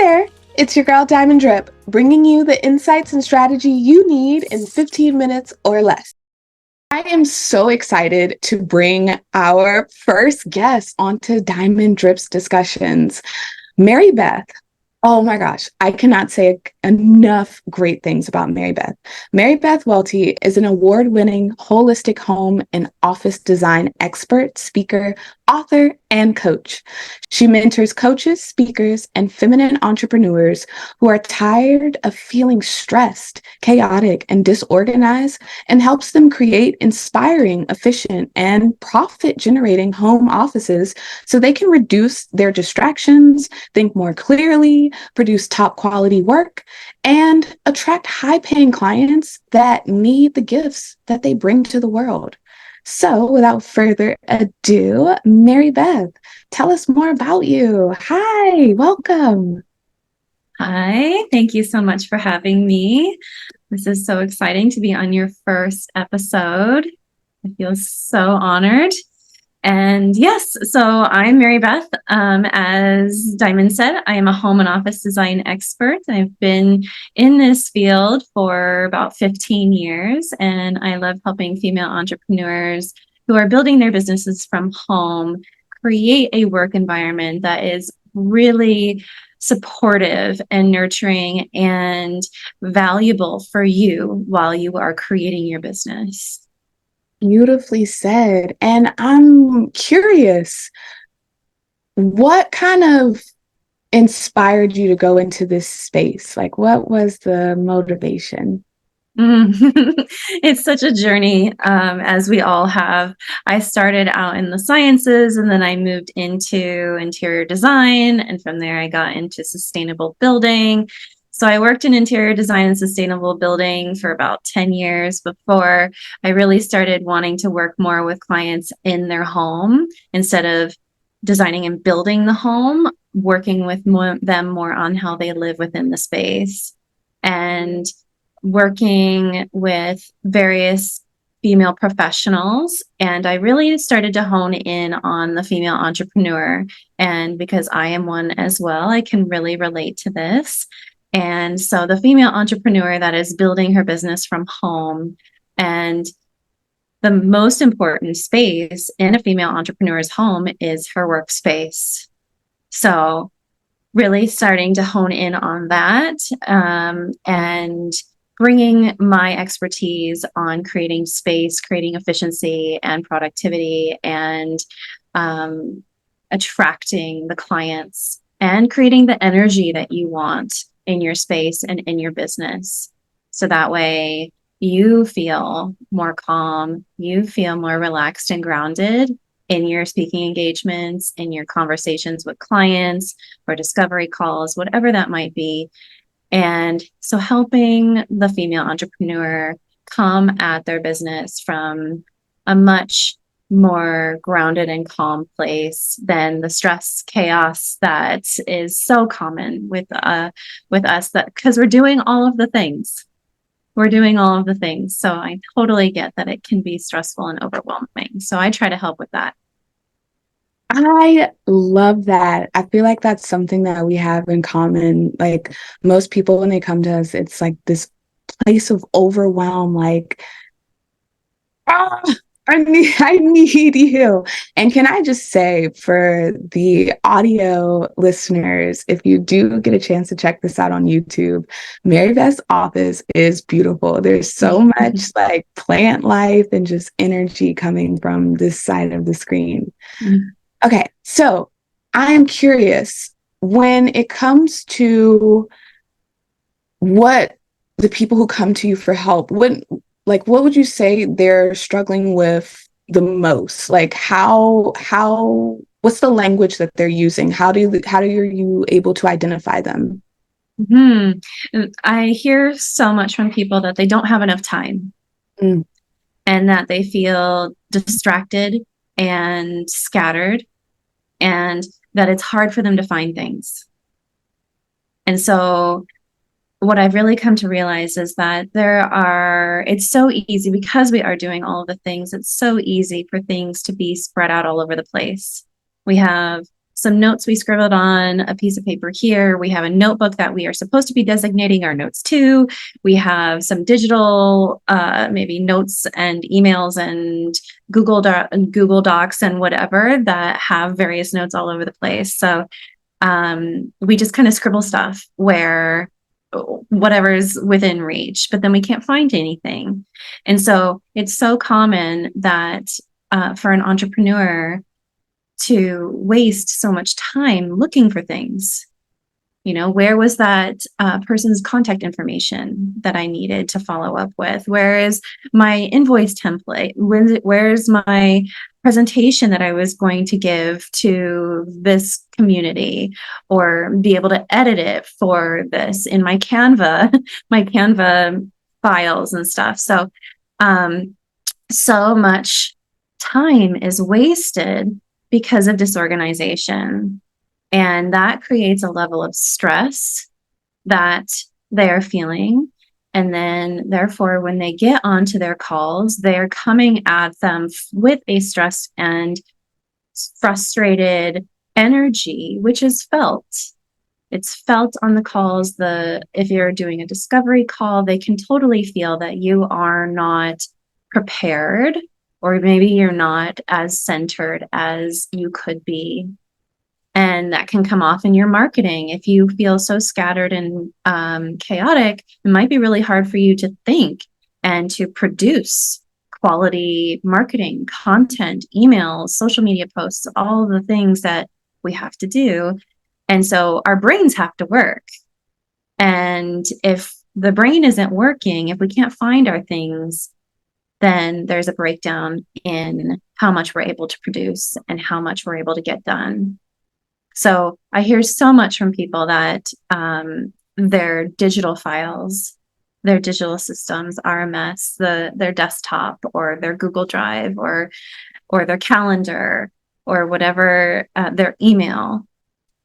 there, it's your girl Diamond Drip, bringing you the insights and strategy you need in 15 minutes or less. I am so excited to bring our first guest onto Diamond Drip's discussions, Marybeth. Oh my gosh, I cannot say enough great things about Marybeth. Marybeth Welty is an award-winning holistic home and office design expert, speaker, author, and coach. She mentors coaches, speakers, and feminine entrepreneurs who are tired of feeling stressed, chaotic, and disorganized, and helps them create inspiring, efficient, and profit-generating home offices so they can reduce their distractions, think more clearly, produce top quality work, and attract high-paying clients that need the gifts that they bring to the world. So without further ado, Marybeth, tell us more about you. Hi, welcome. Hi, thank you so much for having me. This is so exciting to be on your first episode. I feel so honored. And yes, so I'm Marybeth. As Diamond said, I am a home and office design expert. I've been in this field for about 15 years, and I love helping female entrepreneurs who are building their businesses from home create a work environment that is really supportive and nurturing and valuable for you while you are creating your business. Beautifully said. And I'm curious, what kind of inspired you to go into this space? Like, what was the motivation? It's such a journey, as we all have. I started out in the sciences and then I moved into interior design. And from there, I got into sustainable building. So I worked in interior design and sustainable building for about 10 years before I really started wanting to work more with clients in their home instead of designing and building the home, working with them more on how they live within the space. And working with various female professionals, and I really started to hone in on the female entrepreneur. And because I am one as well, I can really relate to this. And so the female entrepreneur that is building her business from home, and the most important space in a female entrepreneur's home is her workspace. So really starting to hone in on that, and bringing my expertise on creating space, creating efficiency and productivity, and attracting the clients and creating the energy that you want in your space and in your business. So that way you feel more calm, you feel more relaxed and grounded in your speaking engagements, in your conversations with clients or discovery calls, whatever that might be. And so helping the female entrepreneur come at their business from a much more grounded and calm place than the stress chaos that is so common with us, that because we're doing all of the things. We're doing all of the things. So I totally get that it can be stressful and overwhelming. So I try to help with that. I love that. I feel like that's something that we have in common. Like most people, when they come to us, it's like this place of overwhelm, like, ah, I need you. And can I just say for the audio listeners, if you do get a chance to check this out on YouTube, Marybeth's office is beautiful. There's so much like plant life and just energy coming from this side of the screen. Okay, so I am curious when it comes to what the people who come to you for help, what would you say they're struggling with the most? Like what's the language that they're using? How are you able to identify them? I hear so much from people that they don't have enough time, and that they feel distracted and scattered, and that it's hard for them to find things. And so what I've really come to realize is that it's so easy because we are doing all of the things. It's so easy for things to be spread out all over the place. We have some notes we scribbled on a piece of paper here. We have a notebook that we are supposed to be designating our notes to. We have some digital, maybe notes and emails and Google Docs and whatever that have various notes all over the place. So we just kind of scribble stuff where whatever's within reach, but then we can't find anything. And so it's so common that for an entrepreneur to waste so much time looking for things. Where was that person's contact information that I needed to follow up with? Where is my invoice template? Where's my presentation that I was going to give to this community, or be able to edit it for this in my Canva, my Canva files and stuff. So, so much time is wasted because of disorganization. And that creates a level of stress that they are feeling. And then, therefore, when they get onto their calls, they're coming at them with a stressed and frustrated energy, which is felt. It's felt on the calls. If you're doing a discovery call, they can totally feel that you are not prepared, or maybe you're not as centered as you could be. And that can come off in your marketing. If you feel so scattered and chaotic, it might be really hard for you to think and to produce quality marketing, content, emails, social media posts, all the things that we have to do. And so our brains have to work. And if the brain isn't working, if we can't find our things, then there's a breakdown in how much we're able to produce and how much we're able to get done. So I hear so much from people that their digital files, their digital systems are a mess, their desktop or their Google Drive or their calendar or whatever, their email,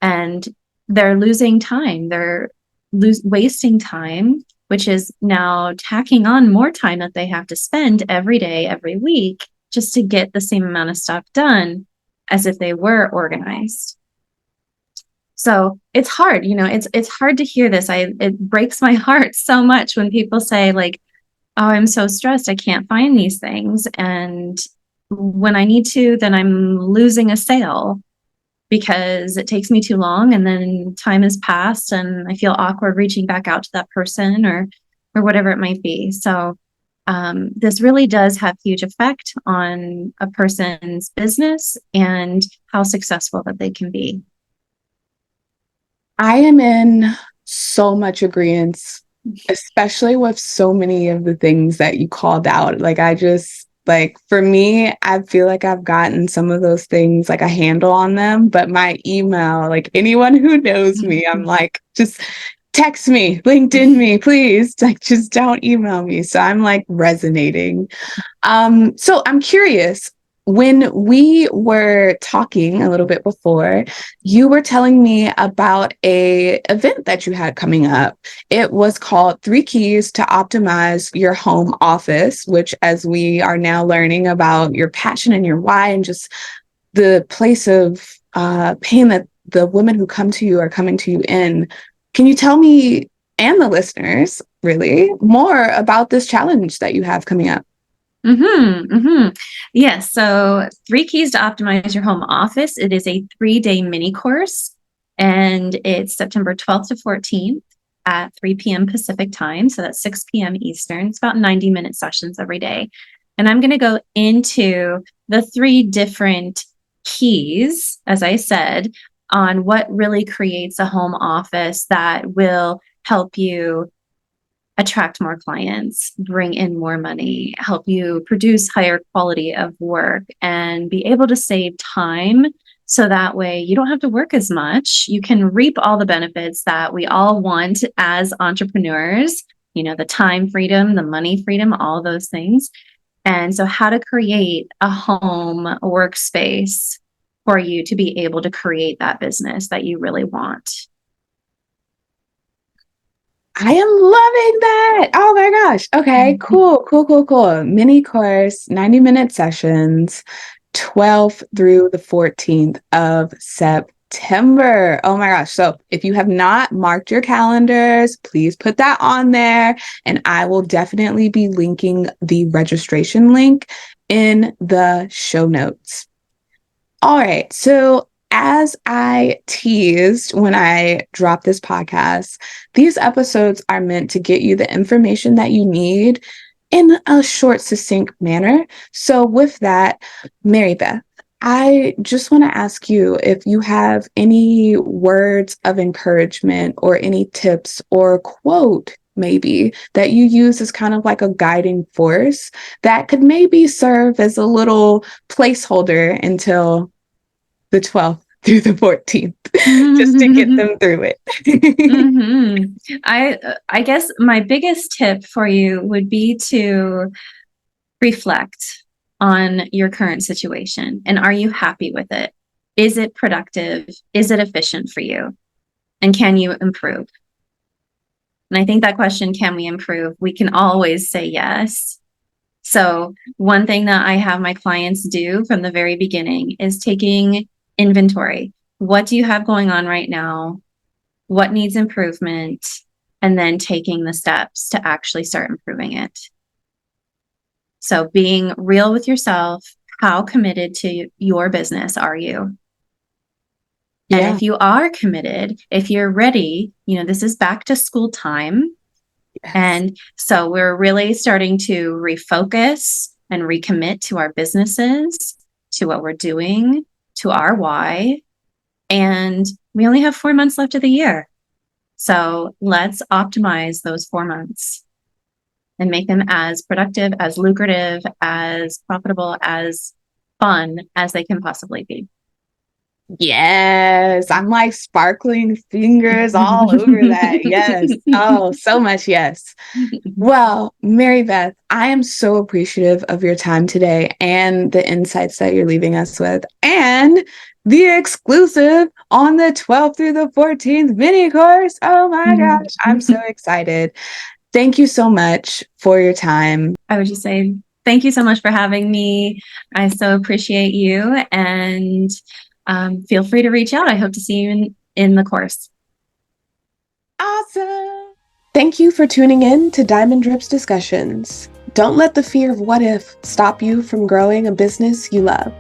and they're losing time. They're wasting time, which is now tacking on more time that they have to spend every day, every week, just to get the same amount of stuff done as if they were organized. So it's hard, it's hard to hear this. It breaks my heart so much when people say like, oh, I'm so stressed, I can't find these things. And when I need to, then I'm losing a sale because it takes me too long, and then time has passed and I feel awkward reaching back out to that person or whatever it might be. So this really does have huge effect on a person's business and how successful that they can be. I am in so much agreement, especially with so many of the things that you called out. For me, I feel like I've gotten some of those things, like a handle on them, but my email, like anyone who knows me, I'm like, just text me, LinkedIn me, please. Like, just don't email me. So I'm like resonating. So I'm curious, when we were talking a little bit before, you were telling me about a event that you had coming up. It was called 3 Keys to Optimize Your Home Office, which, as we are now learning about your passion and your why and just the place of pain that the women who come to you are coming to you in. Can you tell me and the listeners really more about this challenge that you have coming up? Yes. So 3 Keys to Optimize Your Home Office. It is a 3-day mini course, and it's September 12th to 14th at 3 p.m. Pacific time. So that's 6 p.m. Eastern. It's about 90-minute sessions every day. And I'm going to go into the 3 different keys, as I said, on what really creates a home office that will help you attract more clients, bring in more money, help you produce higher quality of work, and be able to save time. So that way you don't have to work as much. You can reap all the benefits that we all want as entrepreneurs, the time freedom, the money freedom, all those things. And so how to create a home workspace for you to be able to create that business that you really want. I am loving that. Oh my gosh. Okay, cool. Mini course, 90-minute sessions, 12th through the 14th of September. September. Oh my gosh. So if you have not marked your calendars, please put that on there. And I will definitely be linking the registration link in the show notes. All right. So as I teased when I dropped this podcast, these episodes are meant to get you the information that you need in a short, succinct manner. So with that, Marybeth, I just want to ask you if you have any words of encouragement or any tips or quote maybe that you use as kind of like a guiding force that could maybe serve as a little placeholder until the 12th through the 14th, just to get them through it. I guess my biggest tip for you would be to reflect on your current situation. And are you happy with it? Is it productive? Is it efficient for you? And can you improve? And I think that question, can we improve? We can always say yes. So one thing that I have my clients do from the very beginning is taking inventory. What do you have going on right now? What needs improvement? And then taking the steps to actually start improving it. So being real with yourself, how committed to your business are you? Yeah. And if you are committed, if you're ready, this is back to school time. Yes. And so we're really starting to refocus and recommit to our businesses, to what we're doing, to our why. And we only have 4 months left of the year. So let's optimize those 4 months and make them as productive, as lucrative, as profitable, as fun as they can possibly be. Yes, I'm like sparkling fingers all over that. Yes. Oh, so much yes. Well, Marybeth, I am so appreciative of your time today and the insights that you're leaving us with, and the exclusive on the 12th through the 14th mini course. Oh my gosh, I'm so excited. Thank you so much for your time. I would just say thank you so much for having me. I so appreciate you, and feel free to reach out. I hope to see you in the course. Awesome. Thank you for tuning in to Diamond Drips Discussions. Don't let the fear of what if stop you from growing a business you love.